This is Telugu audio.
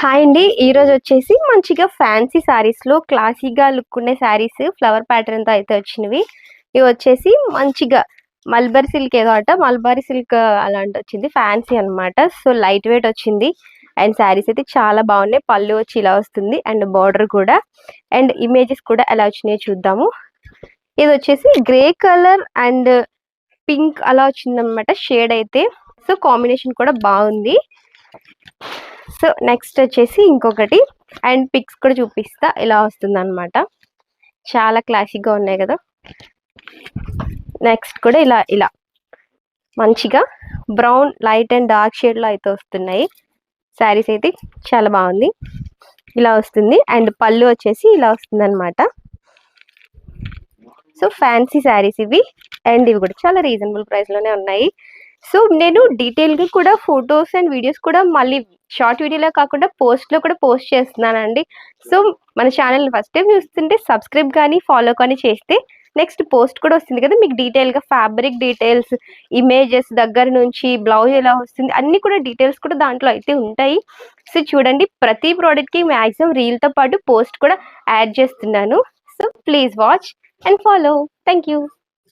హాయ్ అండి. ఈరోజు వచ్చేసి మంచిగా ఫ్యాన్సీ శారీస్‌లో క్లాసీగా లుక్ ఉండే శారీస్ ఫ్లవర్ ప్యాటర్న్‌తో అయితే వచ్చినవి. ఇవి వచ్చేసి మంచిగా మల్బరీ సిల్క్ ఏదో అట మల్బరీ సిల్క్ అలాంటి వచ్చింది. ఫ్యాన్సీ అన్నమాట. సో లైట్ వెయిట్ వచ్చింది. అండ్ శారీస్ అయితే చాలా బాగున్నాయి. పళ్ళు వచ్చి ఇలా వస్తుంది అండ్ బార్డర్ కూడా అండ్ ఇమేజెస్ కూడా ఎలా వచ్చినాయో చూద్దాము. ఇది వచ్చేసి గ్రే కలర్ అండ్ పింక్ అలా వచ్చిందన్నమాట షేడ్ అయితే. సో కాంబినేషన్ కూడా బాగుంది. సో నెక్స్ట్ వచ్చేసి ఇంకొకటి అండ్ పిక్స్ కూడా చూపిస్తా ఇలా వస్తుంది అనమాట. చాలా క్లాసిక్గా ఉన్నాయి కదా. నెక్స్ట్ కూడా ఇలా ఇలా మంచిగా బ్రౌన్ లైట్ అండ్ డార్క్ షేడ్లో అయితే వస్తున్నాయి. శారీస్ అయితే చాలా బాగుంది. ఇలా వస్తుంది అండ్ పళ్ళు వచ్చేసి ఇలా వస్తుంది అనమాట. సో ఫ్యాన్సీ శారీస్ ఇవి అండ్ ఇవి కూడా చాలా రీజనబుల్ ప్రైస్లోనే ఉన్నాయి. సో నేను డీటెయిల్గా కూడా ఫొటోస్ అండ్ వీడియోస్ కూడా మళ్ళీ షార్ట్ వీడియోలో కాకుండా పోస్ట్లో కూడా పోస్ట్ చేస్తున్నానండి. సో మన ఛానల్ని ఫస్ట్ టైం చూస్తుంటే సబ్స్క్రైబ్ కానీ ఫాలో కానీ చేస్తే నెక్స్ట్ పోస్ట్ కూడా వస్తుంది కదా, మీకు డీటెయిల్గా ఫ్యాబ్రిక్ డీటెయిల్స్, ఇమేజెస్ దగ్గర నుంచి బ్లౌజ్ ఎలా వస్తుంది అన్నీ కూడా డీటెయిల్స్ కూడా దాంట్లో అయితే ఉంటాయి. సో చూడండి, ప్రతి ప్రోడక్ట్కి మ్యాక్సిమం రీల్తో పాటు పోస్ట్ కూడా యాడ్ చేస్తున్నాను. So please watch and follow. Thank you.